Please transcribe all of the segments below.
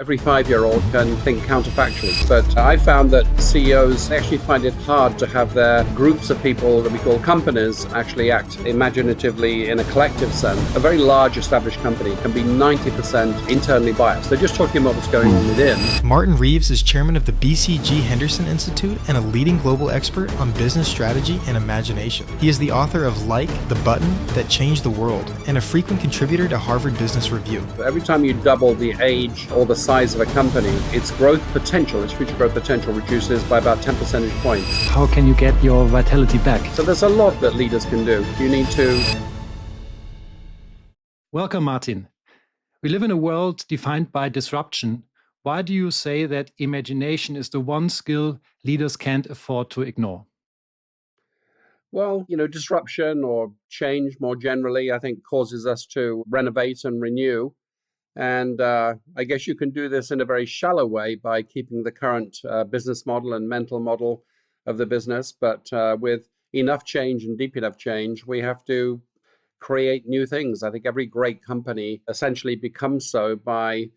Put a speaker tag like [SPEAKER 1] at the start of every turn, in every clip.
[SPEAKER 1] Every 5-year-old can think counterfactually, but I found that CEOs actually find it hard to have their groups of people that we call companies actually act imaginatively in a collective sense. A very large established company can be 90% internally biased. They're just talking about what's going on within.
[SPEAKER 2] Martin Reeves is chairman of the BCG Henderson Institute and a leading global expert on business strategy and imagination. He is the author of Like, the Button That Changed the World, and a frequent contributor to Harvard Business Review.
[SPEAKER 1] Every time you double the age or the size of a company, its growth potential, its future growth potential reduces by about 10 percentage points.
[SPEAKER 3] How can you get your vitality back?
[SPEAKER 1] So there's a lot that leaders can do. You need to...
[SPEAKER 3] Welcome, Martin. We live in a world defined by disruption. Why do you say that imagination is the one skill leaders can't afford to ignore?
[SPEAKER 1] Well, disruption or change more generally, I think causes us to renovate and renew. And I guess you can do this in a very shallow way by keeping the current business model and mental model of the business. But with enough change and deep enough change, we have to create new things. I think every great company essentially becomes so by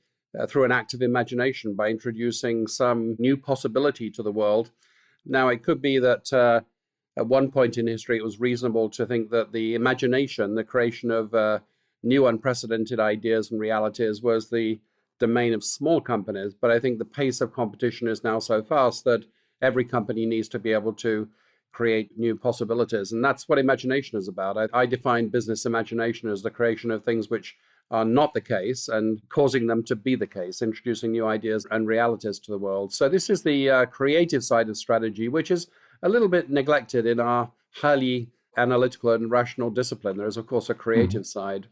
[SPEAKER 1] through an act of imagination, by introducing some new possibility to the world. Now, it could be that at one point in history, it was reasonable to think that the imagination, the creation of new unprecedented ideas and realities was the domain of small companies. But I think the pace of competition is now so fast that every company needs to be able to create new possibilities. And that's what imagination is about. I define business imagination as the creation of things which are not the case and causing them to be the case, introducing new ideas and realities to the world. So this is the creative side of strategy, which is a little bit neglected in our highly analytical and rational discipline. There is, of course, a creative side.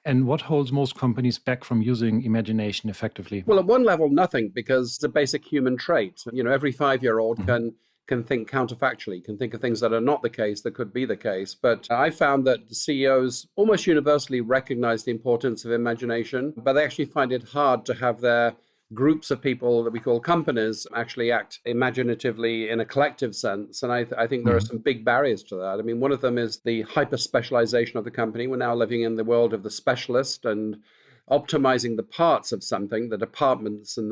[SPEAKER 3] And what holds most companies back from using imagination effectively?
[SPEAKER 1] Well, at one level, nothing, because it's a basic human trait. Every 5-year-old can think counterfactually, can think of things that are not the case that could be the case. But I found that CEOs almost universally recognize the importance of imagination, but they actually find it hard to have their groups of people that we call companies actually act imaginatively in a collective sense. And I think there are some big barriers to that. I mean, one of them is the hyper specialization of the company. We're now living in the world of the specialist, and optimizing the parts of something, the departments and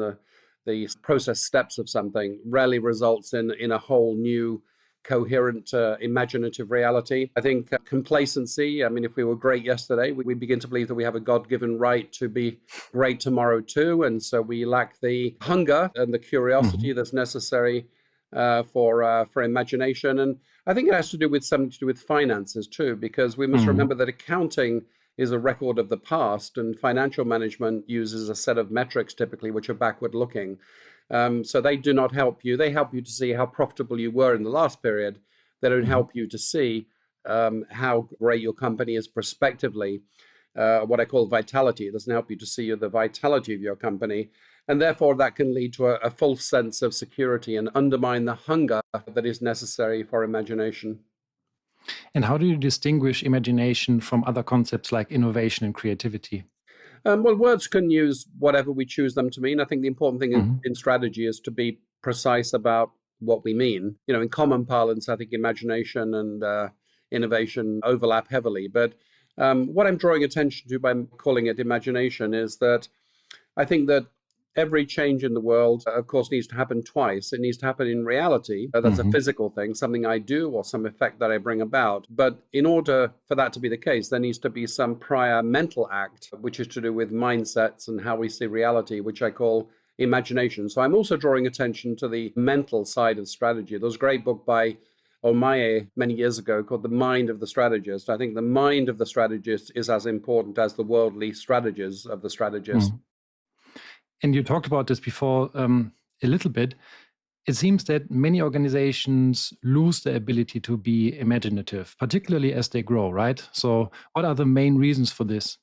[SPEAKER 1] the process steps of something rarely results in a whole new coherent, imaginative reality. I think complacency, I mean, if we were great yesterday, we begin to believe that we have a God-given right to be great tomorrow too. And so we lack the hunger and the curiosity that's necessary for imagination. And I think it has to do with something to do with finances too, because we must remember that accounting is a record of the past, and financial management uses a set of metrics typically which are backward looking. So they do not help you. They help you to see how profitable you were in the last period. They don't help you to see how great your company is prospectively, what I call vitality. It doesn't help you to see the vitality of your company. And therefore, that can lead to a false sense of security and undermine the hunger that is necessary for imagination.
[SPEAKER 3] And how do you distinguish imagination from other concepts like innovation and creativity?
[SPEAKER 1] Well, words can use whatever we choose them to mean. I think the important thing in strategy is to be precise about what we mean. In common parlance, I think imagination and innovation overlap heavily. But what I'm drawing attention to by calling it imagination is that I think that every change in the world, of course, needs to happen twice. It needs to happen in reality. That's a physical thing, something I do or some effect that I bring about. But in order for that to be the case, there needs to be some prior mental act, which is to do with mindsets and how we see reality, which I call imagination. So I'm also drawing attention to the mental side of strategy. There was a great book by Omaye many years ago called The Mind of the Strategist. I think the mind of the strategist is as important as the worldly strategies of the strategist.
[SPEAKER 3] And you talked about this before a little bit. It seems that many organizations lose the ability to be imaginative, particularly as they grow, right? So what are the main reasons for this?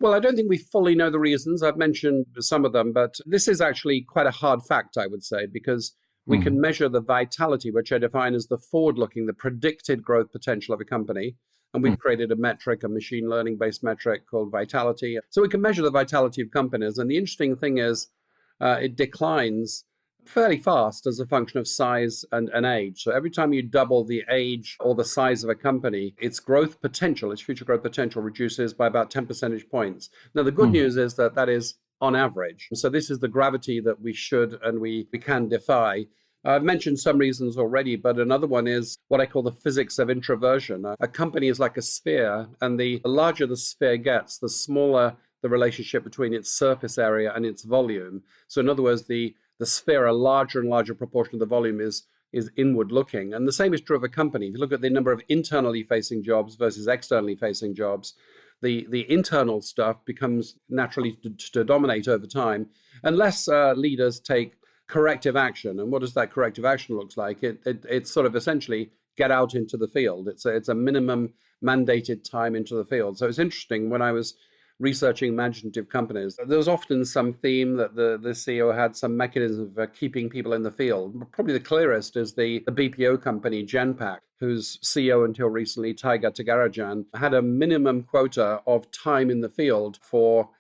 [SPEAKER 1] Well, I don't think we fully know the reasons. I've mentioned some of them, but this is actually quite a hard fact, I would say, because we can measure the vitality, which I define as the forward-looking, the predicted growth potential of a company. And we've created a metric, a machine learning-based metric called vitality. So we can measure the vitality of companies. And the interesting thing is it declines fairly fast as a function of size and age. So every time you double the age or the size of a company, its growth potential, its future growth potential reduces by about 10 percentage points. Now, the good news is that is on average. So this is the gravity that we should and we can defy. I've mentioned some reasons already, but another one is what I call the physics of introversion. A company is like a sphere, and the larger the sphere gets, the smaller the relationship between its surface area and its volume. So in other words, the sphere, a larger and larger proportion of the volume is inward looking. And the same is true of a company. If you look at the number of internally facing jobs versus externally facing jobs, the internal stuff becomes naturally to dominate over time, unless leaders take corrective action. And what does that corrective action look like? It's sort of essentially get out into the field. It's a minimum mandated time into the field. So it's interesting, when I was researching imaginative companies, there was often some theme that the CEO had some mechanism for keeping people in the field. Probably the clearest is the BPO company Genpact, whose CEO until recently, Tiger Tagarajan, had a minimum quota of time in the field for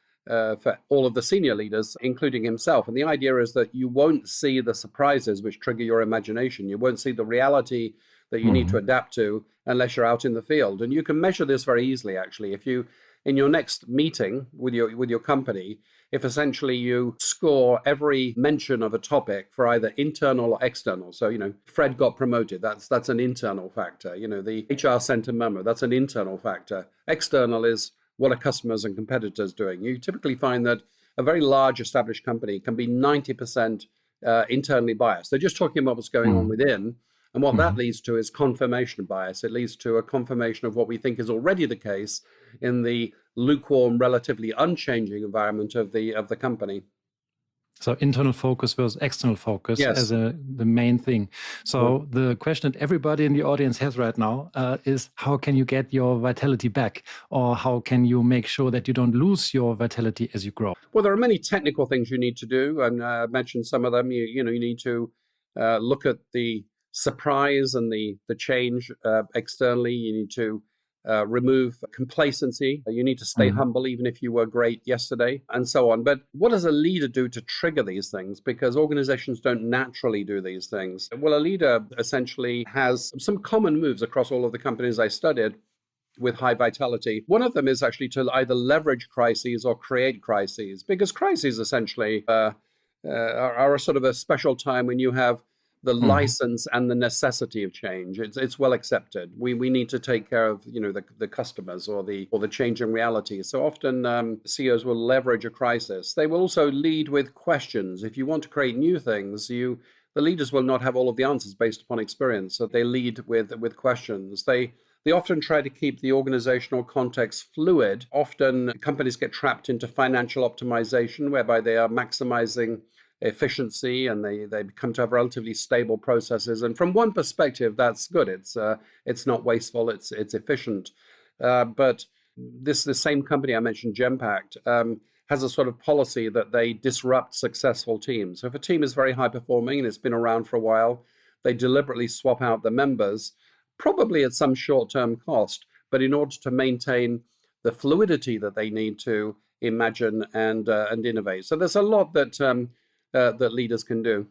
[SPEAKER 1] all of the senior leaders, including himself. And the idea is that you won't see the surprises which trigger your imagination. You won't see the reality that you need to adapt to unless you're out in the field. And you can measure this very easily, actually. If you, in your next meeting with your company, if essentially you score every mention of a topic for either internal or external. So, Fred got promoted. That's an internal factor. The HR sent a memo. That's an internal factor. External is what are customers and competitors doing. You typically find that a very large established company can be 90% internally biased. They're just talking about what's going on within. And what that leads to is confirmation bias. It leads to a confirmation of what we think is already the case in the lukewarm, relatively unchanging environment of the company.
[SPEAKER 3] So internal focus versus external focus as the main thing. So the question that everybody in the audience has right now is, how can you get your vitality back? Or how can you make sure that you don't lose your vitality as you grow?
[SPEAKER 1] Well, there are many technical things you need to do. And I mentioned some of them. You need to look at the surprise and the change externally. You need to remove complacency. You need to stay humble, even if you were great yesterday, and so on. But what does a leader do to trigger these things? Because organizations don't naturally do these things. Well, a leader essentially has some common moves across all of the companies I studied with high vitality. One of them is actually to either leverage crises or create crises, because crises essentially are a sort of a special time when you have the license and the necessity of change. It's well accepted. We need to take care of the customers or the change in reality. So often CEOs will leverage a crisis. They will also lead with questions. If you want to create new things, the leaders will not have all of the answers based upon experience. So they lead with questions. They often try to keep the organizational context fluid. Often companies get trapped into financial optimization, whereby they are maximizing efficiency, and they come to have relatively stable processes. And from one perspective, that's good. It's not wasteful. It's efficient. But the same company I mentioned, Genpact, has a sort of policy that they disrupt successful teams. So if a team is very high performing and it's been around for a while, they deliberately swap out the members, probably at some short-term cost, but in order to maintain the fluidity that they need to imagine and innovate. So there's a lot that leaders can do.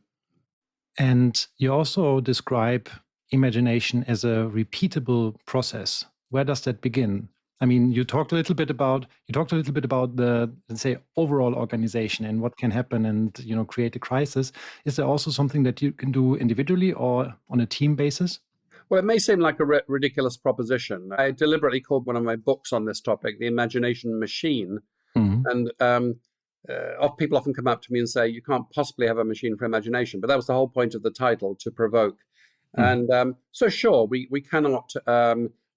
[SPEAKER 3] And you also describe imagination as a repeatable process. Where does that begin? I mean, you talked a little bit about the, let's say, overall organization and what can happen and create a crisis. Is there also something that you can do individually or on a team basis?
[SPEAKER 1] Well, it may seem like a ridiculous proposition. I deliberately called one of my books on this topic The Imagination Machine. And people often come up to me and say, you can't possibly have a machine for imagination. But that was the whole point of the title, to provoke. And so sure, we cannot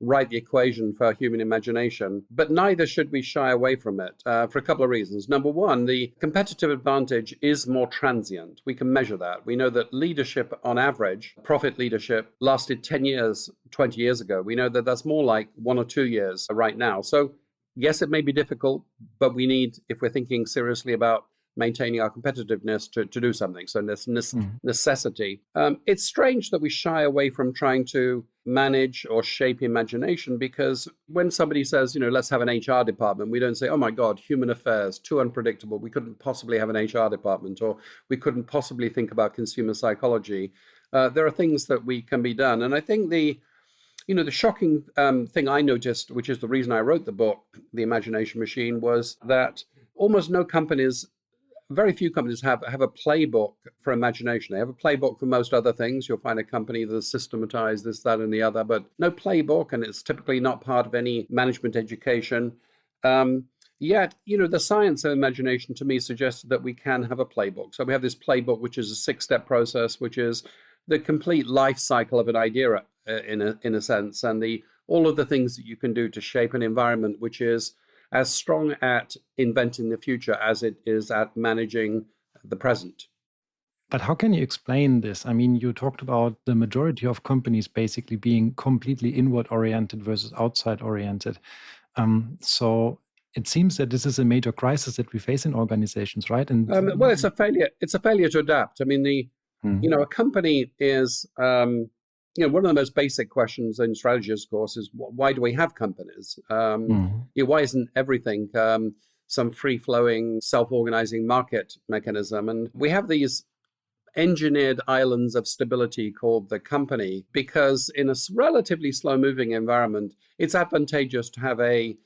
[SPEAKER 1] write the equation for human imagination, but neither should we shy away from it for a couple of reasons. Number one, the competitive advantage is more transient. We can measure that. We know that leadership on average, profit leadership, lasted 10 years, 20 years ago. We know that that's more like 1 or 2 years right now. So yes, it may be difficult, but we need, if we're thinking seriously about maintaining our competitiveness, to do something. So this necessity. It's strange that we shy away from trying to manage or shape imagination, because when somebody says, let's have an HR department, we don't say, oh my God, human affairs, too unpredictable. We couldn't possibly have an HR department, or we couldn't possibly think about consumer psychology. There are things that we can be done. And I think the shocking thing I noticed, which is the reason I wrote the book, The Imagination Machine, was that almost no companies very few companies have a playbook for imagination. They have a playbook for most other things. You'll find a company that's systematized this, that, and the other, but no playbook, and it's typically not part of any management education. Yet, the science of imagination to me suggests that we can have a playbook. So we have this playbook, which is a 6-step process, which is the complete life cycle of an idea, in a sense, and all of the things that you can do to shape an environment which is as strong at inventing the future as it is at managing the present.
[SPEAKER 3] But how can you explain this? I mean, you talked about the majority of companies basically being completely inward oriented versus outside oriented. So it seems that this is a major crisis that we face in organizations, right? And
[SPEAKER 1] Well, it's a failure. It's a failure to adapt. I mean, a company is, one of the most basic questions in strategy, of course, is why do we have companies? Why isn't everything some free-flowing, self-organizing market mechanism? And we have these engineered islands of stability called the company because in a relatively slow-moving environment, it's advantageous to have a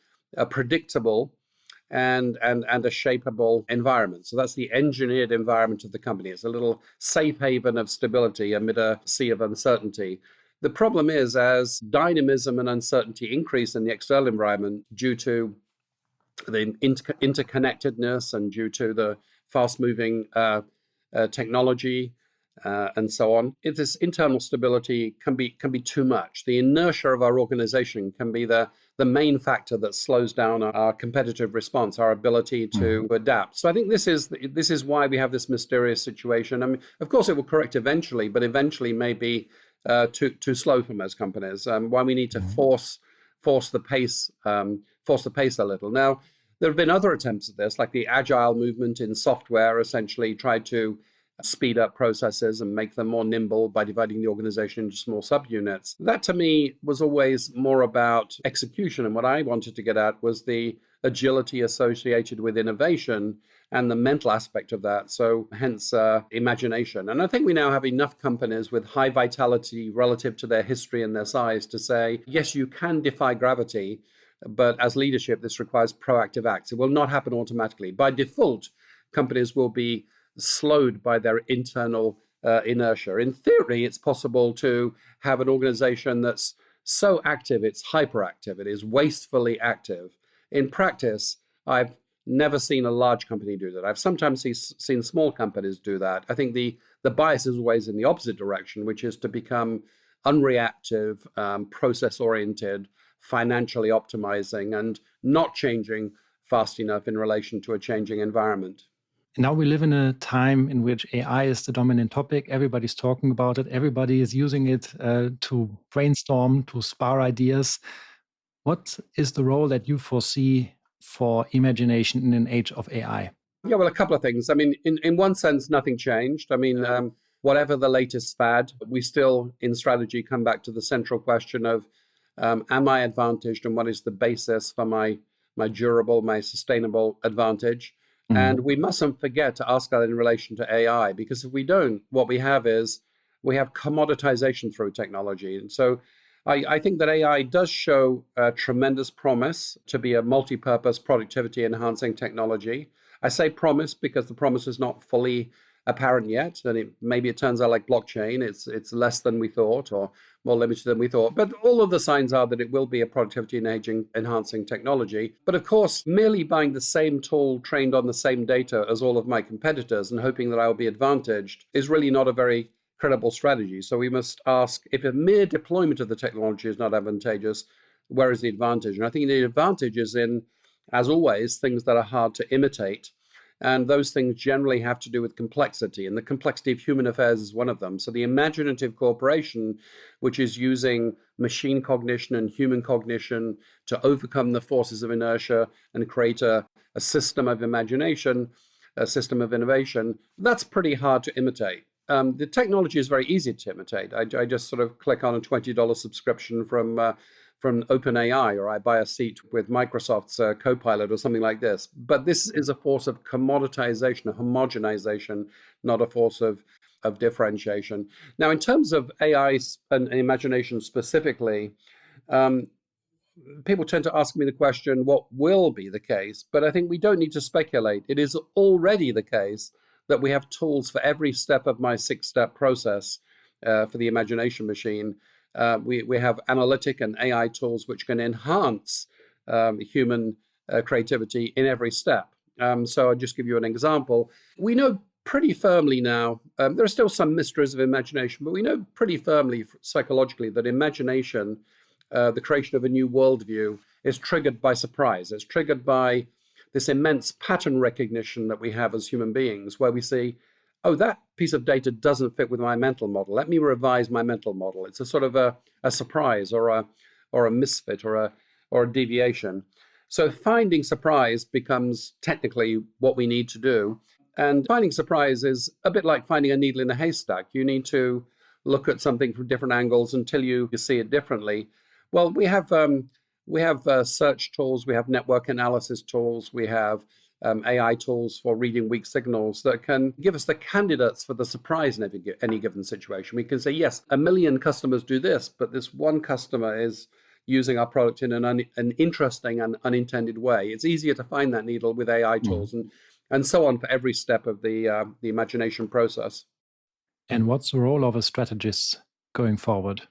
[SPEAKER 1] predictable and a shapeable environment. So that's the engineered environment of the company. It's a little safe haven of stability amid a sea of uncertainty. The problem is, as dynamism and uncertainty increase in the external environment due to the interconnectedness and due to the fast-moving technology and so on, if this internal stability can be too much. The inertia of our organization can be the main factor that slows down our competitive response, our ability to adapt. So I think this is why we have this mysterious situation. I mean, of course, it will correct eventually, but eventually may be too slow for most companies. Why we need to force the pace a little. Now, there have been other attempts at this, like the agile movement in software, essentially tried to speed up processes and make them more nimble by dividing the organization into small subunits. That to me was always more about execution. And what I wanted to get at was the agility associated with innovation and the mental aspect of that. So hence imagination. And I think we now have enough companies with high vitality relative to their history and their size to say, yes, you can defy gravity, but as leadership, this requires proactive acts. It will not happen automatically. By default, companies will be slowed by their internal inertia. In theory, it's possible to have an organization that's so active, it's hyperactive, it is wastefully active. In practice, I've never seen a large company do that. I've sometimes seen small companies do that. I think the bias is always in the opposite direction, which is to become unreactive, process-oriented, financially optimizing, and not changing fast enough in relation to a changing environment.
[SPEAKER 3] Now we live in a time in which AI is the dominant topic. Everybody's talking about it. Everybody is using it to brainstorm, to spar ideas. What is the role that you foresee for imagination in an age of AI?
[SPEAKER 1] Yeah, well, a couple of things. I mean, in one sense, nothing changed. I mean, whatever the latest fad, we still, in strategy, come back to the central question of, am I advantaged, and what is the basis for my durable, my sustainable advantage? And we mustn't forget to ask that in relation to AI, because if we don't, what we have is commoditization through technology. And so I think that AI does show tremendous promise to be a multi-purpose productivity enhancing technology. I say promise because the promise is not fully apparent yet, and maybe it turns out like blockchain, it's less than we thought or more limited than we thought. But all of the signs are that it will be a productivity enhancing technology. But of course, merely buying the same tool trained on the same data as all of my competitors and hoping that I will be advantaged is really not a very credible strategy. So we must ask, if a mere deployment of the technology is not advantageous, where is the advantage? And I think the advantage is in, as always, things that are hard to imitate. And those things generally have to do with complexity, and the complexity of human affairs is one of them. So the imaginative corporation, which is using machine cognition and human cognition to overcome the forces of inertia and create a system of imagination, a system of innovation, that's pretty hard to imitate. The technology is very easy to imitate. I just sort of click on a $20 subscription from OpenAI, or I buy a seat with Microsoft's Copilot or something like this. But this is a force of commoditization, of homogenization, not a force of differentiation. Now, in terms of AI and imagination specifically, people tend to ask me the question, what will be the case? But I think we don't need to speculate. It is already the case that we have tools for every step of my 6-step process for the imagination machine. We have analytic and AI tools which can enhance human creativity in every step. So I'll just give you an example. We know pretty firmly now, there are still some mysteries of imagination, but we know pretty firmly psychologically that imagination, the creation of a new worldview, is triggered by surprise. It's triggered by this immense pattern recognition that we have as human beings, where we see, oh, that piece of data doesn't fit with my mental model. Let me revise my mental model. It's a sort of a surprise or a misfit or a deviation. So finding surprise becomes technically what we need to do. And finding surprise is a bit like finding a needle in a haystack. You need to look at something from different angles until you see it differently. Well, we have search tools, we have network analysis tools, we have AI tools for reading weak signals that can give us the candidates for the surprise in any given situation. We can say, yes, 1 million customers do this, but this one customer is using our product in an interesting and unintended way. It's easier to find that needle with AI tools and so on for every step of the imagination process.
[SPEAKER 3] And what's the role of a strategist going forward?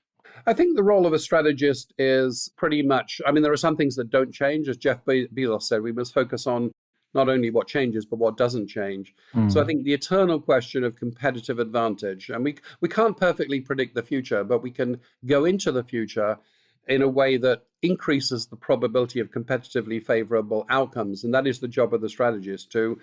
[SPEAKER 1] I think the role of a strategist is pretty much, I mean, there are some things that don't change. As Jeff Bezos said, we must focus on not only what changes, but what doesn't change. So I think the eternal question of competitive advantage, and we can't perfectly predict the future, but we can go into the future in a way that increases the probability of competitively favorable outcomes. And that is the job of the strategist, to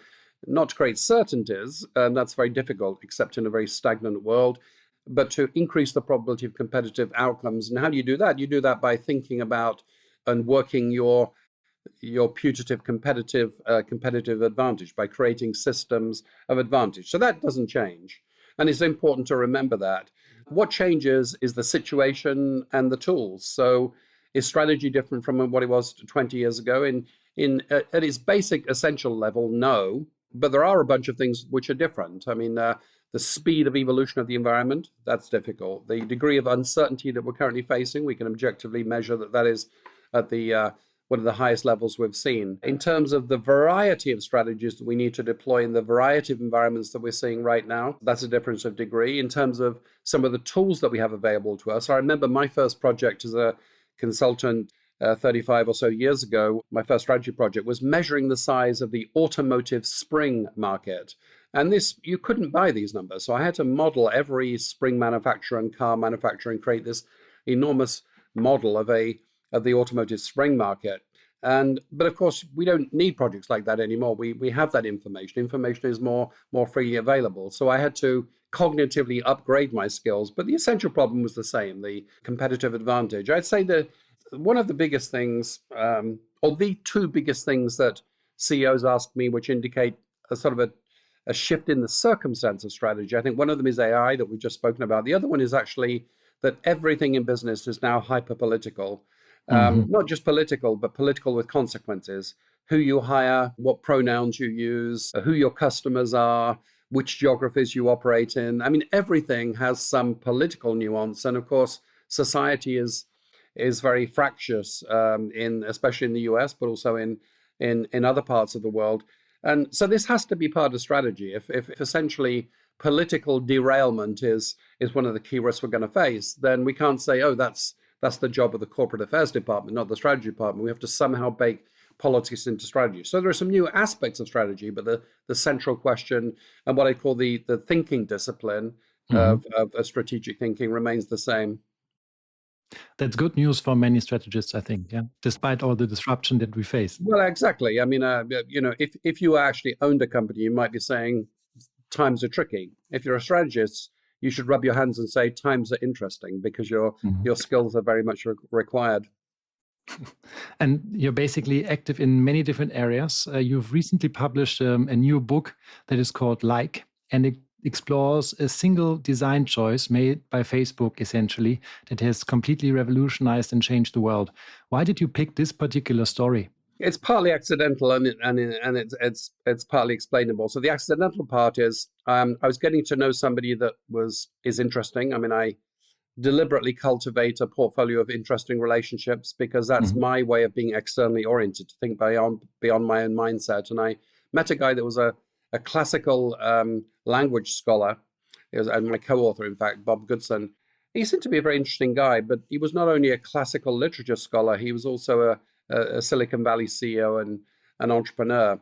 [SPEAKER 1] not create certainties, and that's very difficult, except in a very stagnant world, but to increase the probability of competitive outcomes. And how do you do that? You do that by thinking about and working your putative competitive advantage, by creating systems of advantage. So that doesn't change. And it's important to remember that. What changes is the situation and the tools. So is strategy different from what it was 20 years ago? At its basic essential level, no. But there are a bunch of things which are different. I mean, the speed of evolution of the environment, that's difficult. The degree of uncertainty that we're currently facing, we can objectively measure that is at the one of the highest levels we've seen. In terms of the variety of strategies that we need to deploy in the variety of environments that we're seeing right now, that's a difference of degree. In terms of some of the tools that we have available to us, I remember my first project as a consultant 35 or so years ago, my first strategy project was measuring the size of the automotive spring market. And you couldn't buy these numbers. So I had to model every spring manufacturer and car manufacturer and create this enormous model of the automotive spring market. But of course, we don't need projects like that anymore. We have that information. Information is more freely available. So I had to cognitively upgrade my skills. But the essential problem was the same, the competitive advantage. I'd say that one of the biggest things, or the two biggest things that CEOs ask me, which indicate a sort of a shift in the circumstance of strategy. I think one of them is AI that we've just spoken about. The other one is actually that everything in business is now hyper-political. Not just political, but political with consequences. Who you hire, what pronouns you use, who your customers are, which geographies you operate in. I mean, everything has some political nuance. And of course, society is very fractious, especially in the US, but also in other parts of the world. And so this has to be part of strategy. If essentially political derailment is one of the key risks we're going to face, then we can't say, oh, that's the job of the corporate affairs department, not the strategy department. We have to somehow bake politics into strategy. So there are some new aspects of strategy, but the central question and what I call the thinking discipline of strategic thinking remains the same.
[SPEAKER 3] That's good news for many strategists, I think, yeah, despite all the disruption that we face.
[SPEAKER 1] Well, exactly. I mean, if you actually owned a company, you might be saying times are tricky. If you're a strategist, you should rub your hands and say times are interesting, because your skills are very much required.
[SPEAKER 3] And you're basically active in many different areas. You've recently published a new book that is called Like, and it explores a single design choice made by Facebook, essentially, that has completely revolutionized and changed the world. Why did you pick this particular story?
[SPEAKER 1] It's partly accidental and it's partly explainable. So the accidental part is I was getting to know somebody that is interesting. I mean, deliberately cultivate a portfolio of interesting relationships, because that's my way of being externally oriented, to think beyond my own mindset. And I met a guy that was a classical language scholar. He was, and my co-author, in fact, Bob Goodson. He seemed to be a very interesting guy, but he was not only a classical literature scholar, he was also a Silicon Valley CEO and an entrepreneur.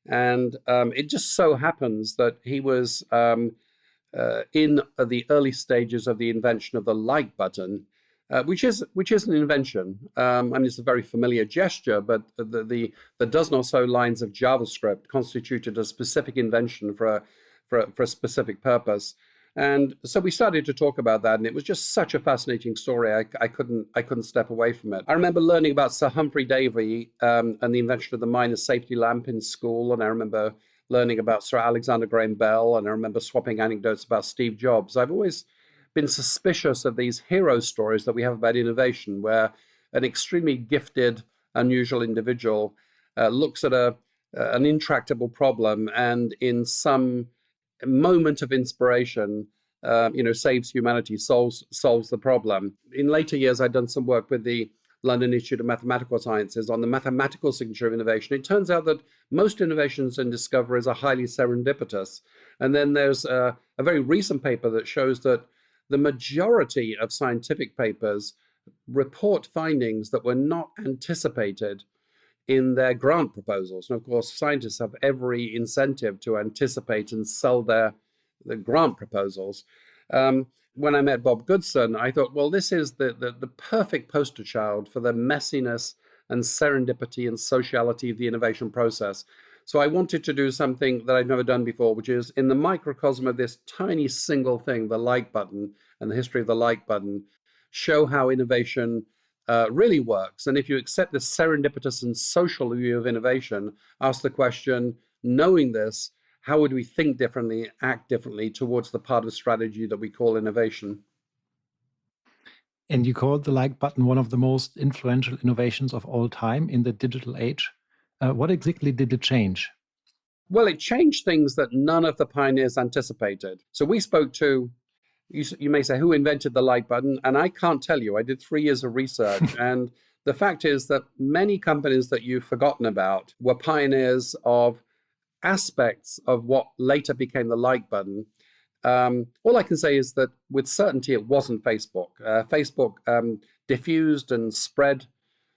[SPEAKER 1] And it just so happens that he was in the early stages of the invention of the like button, which is an invention. I mean, it's a very familiar gesture, but the dozen or so lines of JavaScript constituted a specific invention for a specific purpose. And so we started to talk about that, and it was just such a fascinating story. I couldn't step away from it. I remember learning about Sir Humphrey Davy and the invention of the miner's safety lamp in school, and I remember learning about Sir Alexander Graham Bell, and I remember swapping anecdotes about Steve Jobs. I've always been suspicious of these hero stories that we have about innovation, where an extremely gifted, unusual individual looks at an intractable problem, and in some moment of inspiration, saves humanity, solves the problem. In later years, I'd done some work with the London Institute of Mathematical Sciences on the mathematical signature of innovation. It turns out that most innovations and discoveries are highly serendipitous. And then there's a very recent paper that shows that the majority of scientific papers report findings that were not anticipated in their grant proposals. And of course, scientists have every incentive to anticipate and sell the grant proposals. When I met Bob Goodson, I thought, well, this is the perfect poster child for the messiness and serendipity and sociality of the innovation process. So I wanted to do something that I'd never done before, which is in the microcosm of this tiny single thing, the like button, and the history of the like button, show how innovation really works. And if you accept the serendipitous and social view of innovation, ask the question, knowing this, how would we think differently, act differently towards the part of strategy that we call innovation?
[SPEAKER 3] And you called the like button one of the most influential innovations of all time in the digital age. What exactly did it change?
[SPEAKER 1] Well, it changed things that none of the pioneers anticipated. So we spoke to, you may say, who invented the like button? And I can't tell you. I did 3 years of research. And the fact is that many companies that you've forgotten about were pioneers of aspects of what later became the like button. All I can say is that with certainty, it wasn't Facebook. Facebook diffused and spread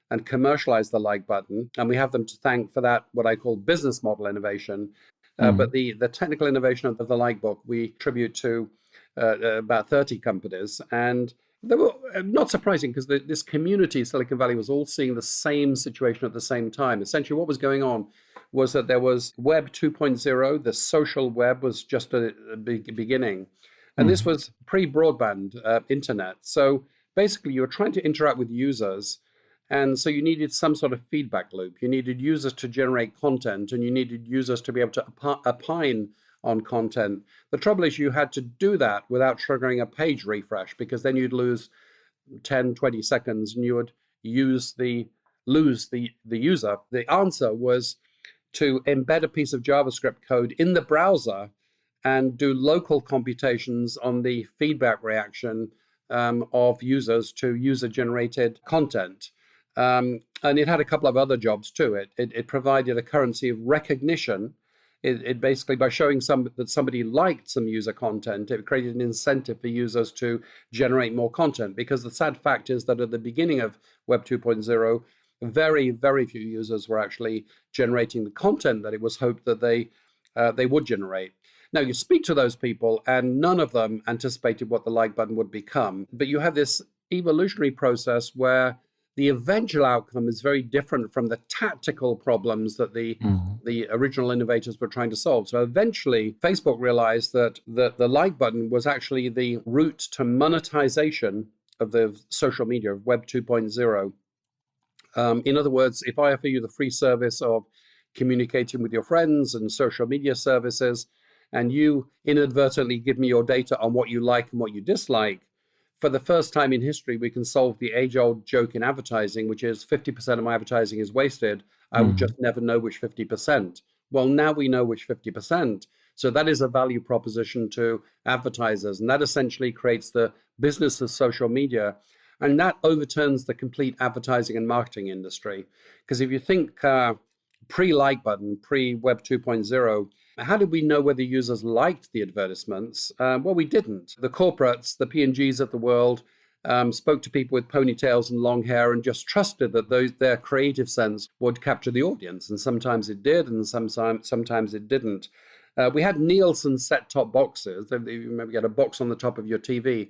[SPEAKER 1] and commercialized the like button, and we have them to thank for that, what I call business model innovation. But the technical innovation of the like book, we attribute to about 30 companies. And they were not surprising, because this community, Silicon Valley, was all seeing the same situation at the same time. Essentially, what was going on was that there was Web 2.0, the social web was just a beginning. And this was pre-broadband internet. So basically, you were trying to interact with users. And so you needed some sort of feedback loop. You needed users to generate content, and you needed users to be able to opine on content. The trouble is you had to do that without triggering a page refresh, because then you'd lose 10, 20 seconds and you would lose the user. The answer was to embed a piece of JavaScript code in the browser and do local computations on the feedback reaction of users to user-generated content. And it had a couple of other jobs too. It provided a currency of recognition. It basically, by showing that somebody liked some user content, it created an incentive for users to generate more content. Because the sad fact is that at the beginning of Web 2.0, very, very few users were actually generating the content that it was hoped that they would generate. Now, you speak to those people, and none of them anticipated what the like button would become. But you have this evolutionary process where the eventual outcome is very different from the tactical problems that the original innovators were trying to solve. So eventually, Facebook realized that the like button was actually the route to monetization of the social media of Web 2.0. In other words, if I offer you the free service of communicating with your friends and social media services, and you inadvertently give me your data on what you like and what you dislike, for the first time in history, we can solve the age-old joke in advertising, which is 50% of my advertising is wasted. I will just never know which 50%. Well, now we know which 50%. So that is a value proposition to advertisers. And that essentially creates the business of social media. And that overturns the complete advertising and marketing industry. Because if you think pre-like button, pre-Web 2.0, how did we know whether users liked the advertisements? Well, we didn't. The corporates, the P&Gs of the world, spoke to people with ponytails and long hair and just trusted that their creative sense would capture the audience. And sometimes it did, and sometimes it didn't. We had Nielsen set-top boxes. You maybe had a box on the top of your TV.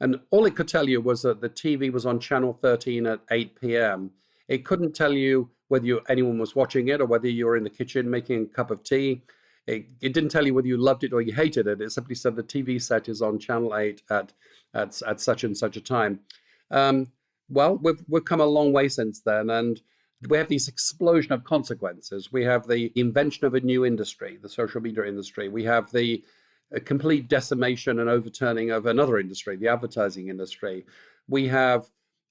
[SPEAKER 1] And all it could tell you was that the TV was on channel 13 at 8 p.m. It couldn't tell you whether anyone was watching it or whether you were in the kitchen making a cup of tea. It didn't tell you whether you loved it or you hated it. It simply said the TV set is on channel 8 at such and such a time. Well, we've come a long way since then, and we have this explosion of consequences. We have the invention of a new industry, the social media industry. We have the complete decimation and overturning of another industry, the advertising industry. We have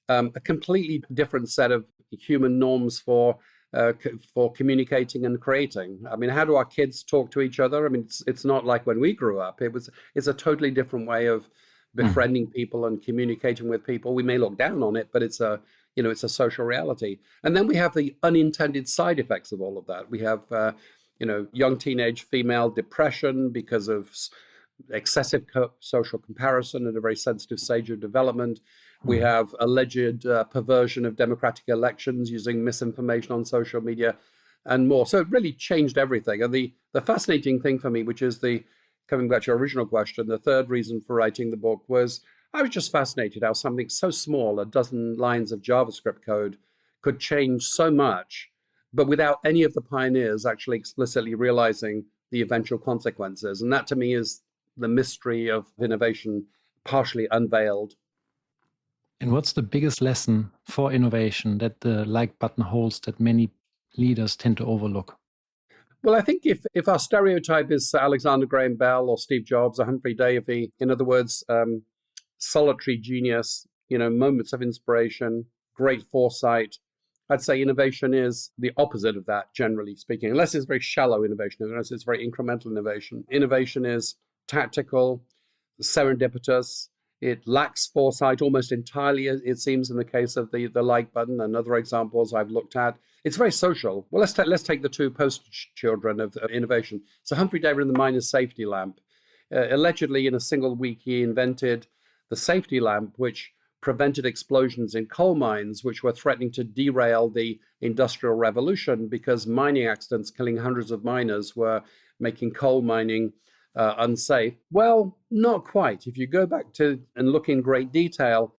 [SPEAKER 1] a completely different set of human norms for communicating and creating. I mean, how do our kids talk to each other? I mean, it's not like when we grew up. It's a totally different way of befriending people and communicating with people. We may look down on it, but it's a social reality. And then we have the unintended side effects of all of that. We have young teenage female depression because of excessive social comparison at a very sensitive stage of development. We have alleged perversion of democratic elections using misinformation on social media and more. So it really changed everything. And the fascinating thing for me, which is coming back to your original question, the third reason for writing the book was I was just fascinated how something so small, a dozen lines of JavaScript code, could change so much, but without any of the pioneers actually explicitly realizing the eventual consequences. And that to me is the mystery of innovation partially unveiled.
[SPEAKER 3] And what's the biggest lesson for innovation that the like button holds that many leaders tend to overlook?
[SPEAKER 1] Well, I think if our stereotype is Alexander Graham Bell or Steve Jobs or Humphrey Davy, in other words, solitary genius, moments of inspiration, great foresight, I'd say innovation is the opposite of that, generally speaking, unless it's very shallow innovation, unless it's very incremental innovation. Innovation is tactical, serendipitous. It lacks foresight almost entirely, it seems, in the case of the like button and other examples I've looked at. It's very social. Well, let's take the two poster children of innovation. So Humphrey Davy and the miner's safety lamp. Allegedly, in a single week, he invented the safety lamp, which prevented explosions in coal mines, which were threatening to derail the Industrial Revolution because mining accidents killing hundreds of miners were making coal mining unsafe. Well, not quite. If you go back to and look in great detail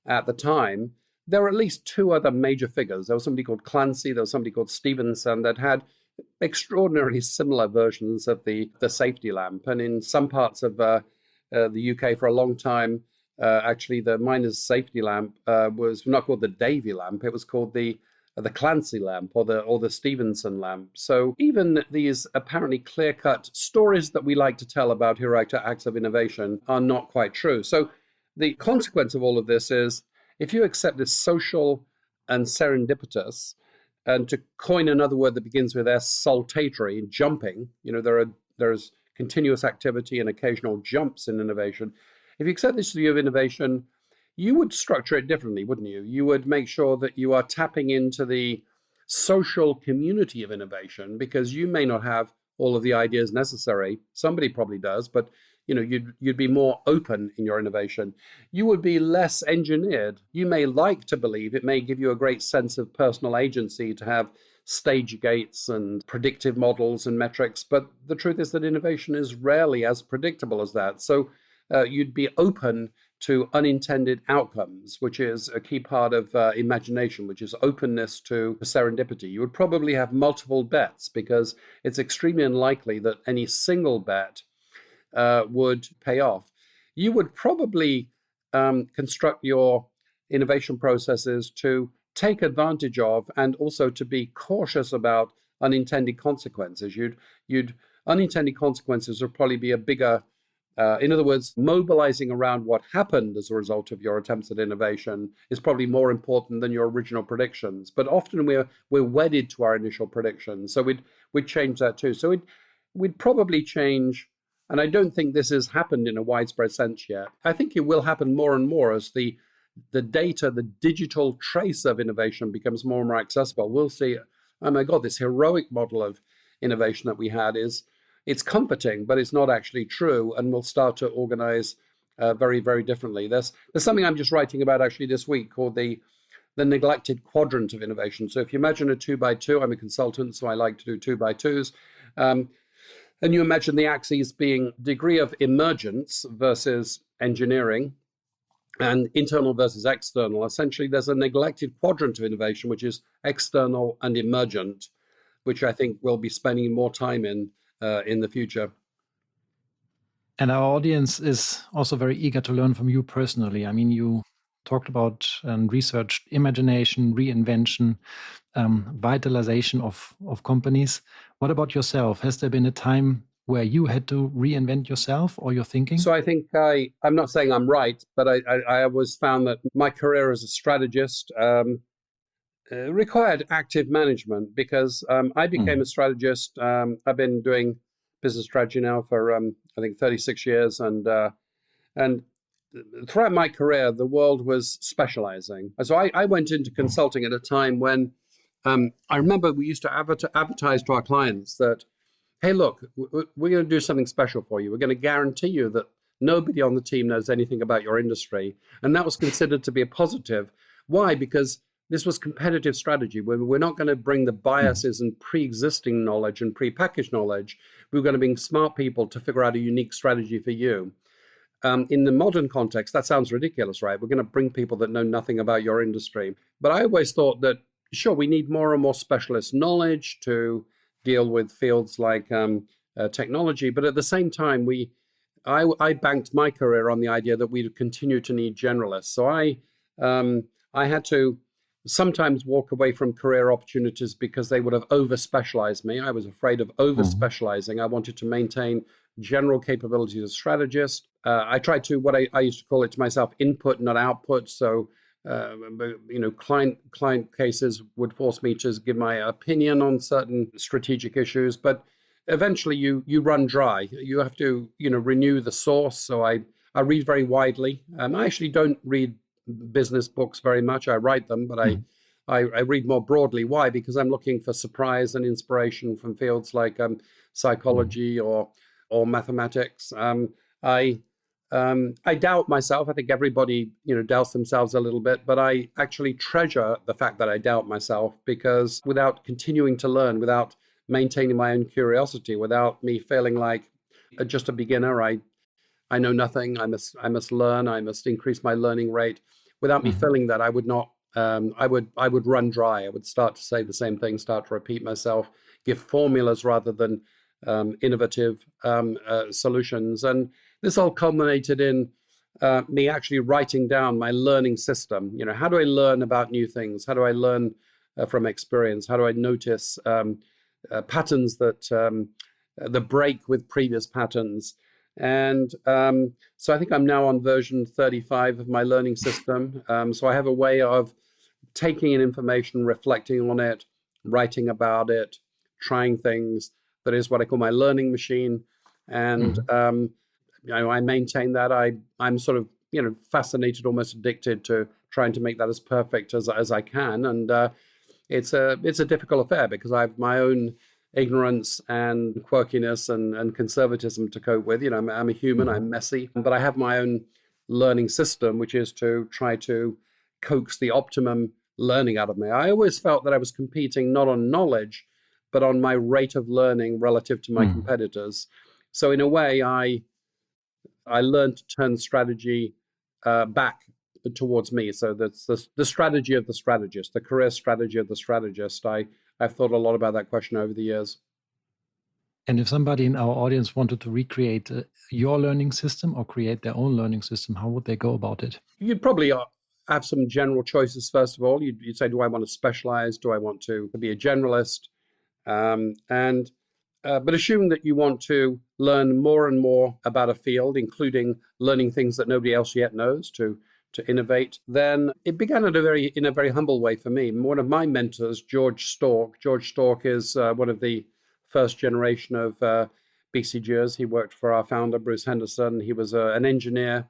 [SPEAKER 1] at the time, there were at least two other major figures. There was somebody called Clancy, there was somebody called Stevenson that had extraordinarily similar versions of the safety lamp. And in some parts of the UK for a long time, actually the miner's safety lamp was not called the Davy lamp, it was called the Clancy lamp or the Stevenson lamp. So even these apparently clear-cut stories that we like to tell about heroic acts of innovation are not quite true. So the consequence of all of this is if you accept this social and serendipitous, and to coin another word that begins with S, saltatory, jumping, there's continuous activity and occasional jumps in innovation. If you accept this view of innovation, you would structure it differently, wouldn't you? You would make sure that you are tapping into the social community of innovation because you may not have all of the ideas necessary. Somebody probably does, but you'd be more open in your innovation. You would be less engineered. You may like to believe it may give you a great sense of personal agency to have stage gates and predictive models and metrics, but the truth is that innovation is rarely as predictable as that. So you'd be open to unintended outcomes, which is a key part of imagination, which is openness to serendipity. You would probably have multiple bets because it's extremely unlikely that any single bet would pay off. You would probably construct your innovation processes to take advantage of and also to be cautious about unintended consequences. Unintended consequences would probably be a bigger in other words, mobilizing around what happened as a result of your attempts at innovation is probably more important than your original predictions. But often we're wedded to our initial predictions, so we'd change that too. So we'd probably change, and I don't think this has happened in a widespread sense yet. I think it will happen more and more as the data, the digital trace of innovation becomes more and more accessible. We'll see, oh my God, this heroic model of innovation that we had it's comforting, but it's not actually true, and we'll start to organize very, very differently. There's something I'm just writing about actually this week called the neglected quadrant of innovation. So if you imagine a 2x2, I'm a consultant, so I like to do 2x2s. And you imagine the axes being degree of emergence versus engineering and internal versus external. Essentially, there's a neglected quadrant of innovation, which is external and emergent, which I think we'll be spending more time in the future.
[SPEAKER 3] And our audience is also very eager to learn from you personally. I mean, you talked about and researched imagination, reinvention, vitalization of companies. What about yourself? Has there been a time where you had to reinvent yourself or your thinking?
[SPEAKER 1] So I think I'm not saying I'm right, but I always found that my career as a strategist required active management because I became a strategist. I've been doing business strategy now for I think 36 years, and throughout my career, the world was specializing. So I went into consulting at a time when I remember we used to advertise to our clients that, hey, look, we're going to do something special for you. We're going to guarantee you that nobody on the team knows anything about your industry. And that was considered to be a positive. Why? Because this was competitive strategy. We're not going to bring the biases and pre-existing knowledge and pre-packaged knowledge. We're going to bring smart people to figure out a unique strategy for you. In the modern context, that sounds ridiculous, right? We're going to bring people that know nothing about your industry. But I always thought that, sure, we need more and more specialist knowledge to deal with fields like technology. But at the same time, I banked my career on the idea that we'd continue to need generalists. So I had to sometimes walk away from career opportunities because they would have over-specialized me. I was afraid of over-specializing. I wanted to maintain general capabilities as a strategist. I tried to, what I used to call it to myself, input, not output. So, client cases would force me to give my opinion on certain strategic issues, but eventually you run dry. You have to, renew the source. So I read very widely. I actually don't read business books very much. I write them, but I read more broadly. Why? Because I'm looking for surprise and inspiration from fields like psychology or mathematics. I doubt myself. I think everybody, doubts themselves a little bit, but I actually treasure the fact that I doubt myself, because without continuing to learn, without maintaining my own curiosity, without me feeling like just a beginner, I know nothing. I must learn. I must increase my learning rate. Without me feeling that, I would not. I would run dry. I would start to say the same thing, start to repeat myself, give formulas rather than innovative solutions. And this all culminated in me actually writing down my learning system. How do I learn about new things? How do I learn from experience? How do I notice patterns that break with previous patterns? And so I think I'm now on version 35 of my learning system. So I have a way of taking in information, reflecting on it, writing about it, trying things. That is what I call my learning machine. And I maintain that. I'm sort of fascinated, almost addicted to trying to make that as perfect as I can. And it's a difficult affair because I have my own ignorance and quirkiness and conservatism to cope with. I'm a human, I'm messy, but I have my own learning system, which is to try to coax the optimum learning out of me. I always felt that I was competing not on knowledge, but on my rate of learning relative to my competitors. So in a way, I learned to turn strategy back towards me. So that's the strategy of the strategist, the career strategy of the strategist. I've thought a lot about that question over the years.
[SPEAKER 3] And if somebody in our audience wanted to recreate your learning system or create their own learning system, how would they go about it?
[SPEAKER 1] You'd probably have some general choices. First of all, you'd say, do I want to specialize? Do I want to be a generalist? But assuming that you want to learn more and more about a field, including learning things that nobody else yet knows to innovate, then it began in a very humble way for me. One of my mentors, George Stork is one of the first generation of BCGers. He worked for our founder, Bruce Henderson. He was an engineer.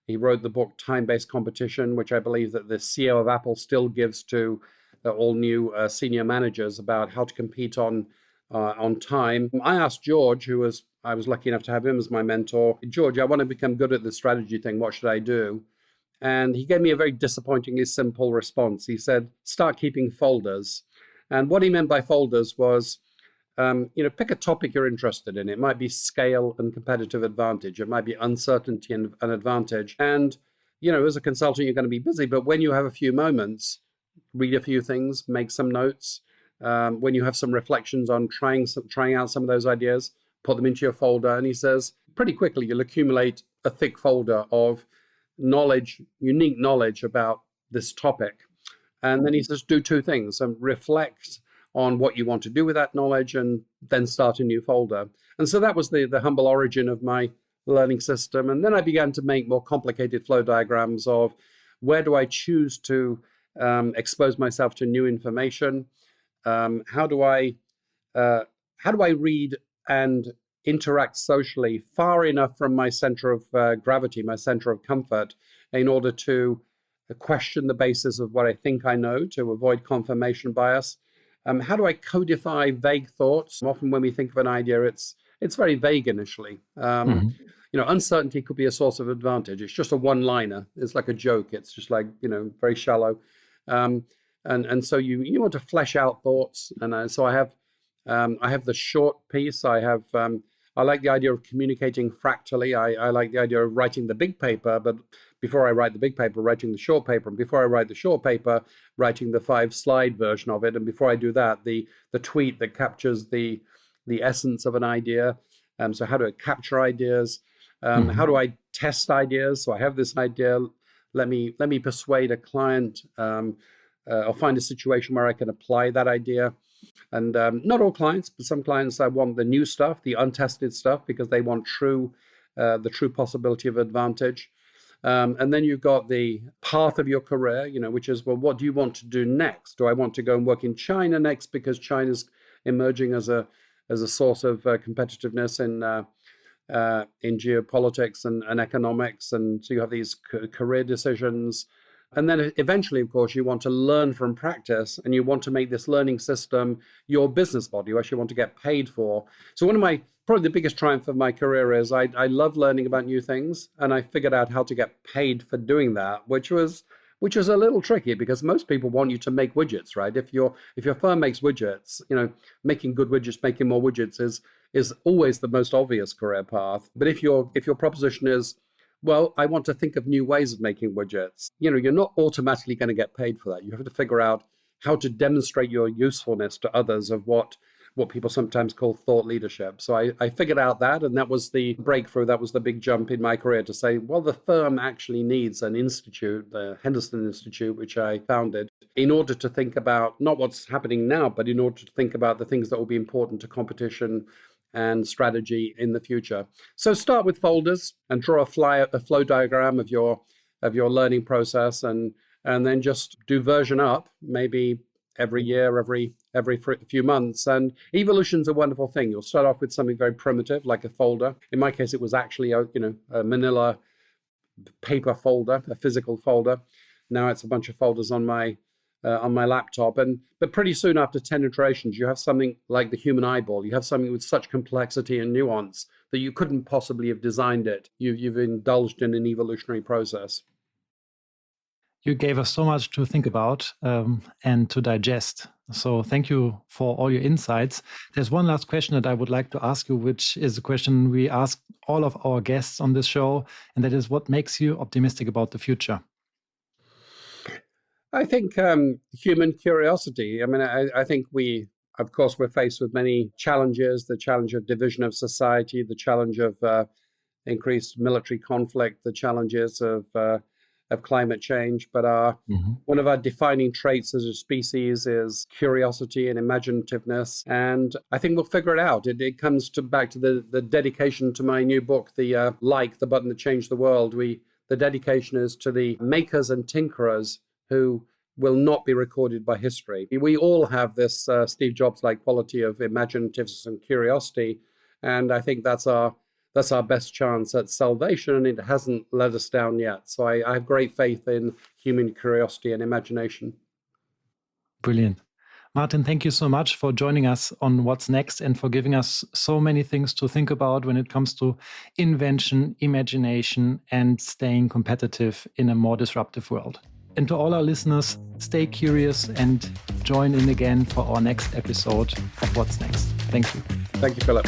[SPEAKER 1] He wrote the book Time-Based Competition, which I believe that the CEO of Apple still gives to all new senior managers about how to compete on time. I asked George, I was lucky enough to have him as my mentor, George, I want to become good at the strategy thing. What should I do? And he gave me a very disappointingly simple response. He said, start keeping folders. And what he meant by folders was, pick a topic you're interested in. It might be scale and competitive advantage. It might be uncertainty and an advantage. And, as a consultant, you're going to be busy. But when you have a few moments, read a few things, make some notes. When you have some reflections on trying out some of those ideas, put them into your folder. And he says, pretty quickly, you'll accumulate a thick folder of knowledge, unique knowledge about this topic. And then he says, do two things, and reflect on what you want to do with that knowledge, and then start a new folder. And so that was the humble origin of my learning system. And then I began to make more complicated flow diagrams of where do I choose to expose myself to new information? How do I read and interact socially far enough from my center of gravity, my center of comfort, in order to question the basis of what I think I know, to avoid confirmation bias? How do I codify vague thoughts? Often when we think of an idea, it's very vague initially. Uncertainty could be a source of advantage. It's just a one-liner. It's like a joke. It's just like, very shallow. And so you want to flesh out thoughts. And so I have the short piece. I like the idea of communicating fractally. I like the idea of writing the big paper, but before I write the big paper, writing the short paper, and before I write the short paper, writing the 5-slide version of it. And before I do that, the tweet that captures the essence of an idea. So how do I capture ideas? How do I test ideas? So I have this idea. Let me persuade a client or find a situation where I can apply that idea. And not all clients, but some clients, I want the new stuff, the untested stuff, because they want the true possibility of advantage. And then you've got the path of your career, which is, well, what do you want to do next? Do I want to go and work in China next because China's emerging as a source of competitiveness in geopolitics and economics? And so you have these career decisions. And then eventually, of course, you want to learn from practice, and you want to make this learning system your business model. You actually want to get paid for. So probably the biggest triumph of my career is I love learning about new things, and I figured out how to get paid for doing that, which was a little tricky because most people want you to make widgets, right? If your firm makes widgets, making good widgets, making more widgets is always the most obvious career path. But if your proposition is, well, I want to think of new ways of making widgets, you're not automatically going to get paid for that. You have to figure out how to demonstrate your usefulness to others of what people sometimes call thought leadership. So I figured out that, and that was the breakthrough. That was the big jump in my career to say, well, the firm actually needs an institute, the Henderson Institute, which I founded, in order to think about not what's happening now, but in order to think about the things that will be important to competition and strategy in the future. So start with folders and draw a flow diagram of your learning process, and then just do version up, maybe every year, every few months. And evolution's a wonderful thing. You'll start off with something very primitive, like a folder. In my case, it was actually a manila paper folder, a physical folder. Now it's a bunch of folders on my laptop. But pretty soon after 10 iterations, you have something like the human eyeball. You have something with such complexity and nuance that you couldn't possibly have designed it. You've indulged in an evolutionary process.
[SPEAKER 3] You gave us so much to think about and to digest. So thank you for all your insights. There's one last question that I would like to ask you, which is a question we ask all of our guests on this show, and that is, what makes you optimistic about the future?
[SPEAKER 1] I think human curiosity. I mean, I think of course, we're faced with many challenges, the challenge of division of society, the challenge of increased military conflict, the challenges of climate change. But one of our defining traits as a species is curiosity and imaginativeness. And I think we'll figure it out. It comes back to the dedication to my new book, the button that changed the world. The dedication is to the makers and tinkerers who will not be recorded by history. We all have this Steve Jobs-like quality of imaginativeness and curiosity, And I think that's our best chance at salvation, and it hasn't let us down yet. So I have great faith in human curiosity and imagination.
[SPEAKER 3] Brilliant. Martin, thank you so much for joining us on What's Next and for giving us so many things to think about when it comes to invention, imagination, and staying competitive in a more disruptive world. And to all our listeners, stay curious and join in again for our next episode of What's Next. Thank you.
[SPEAKER 1] Thank you, Philip.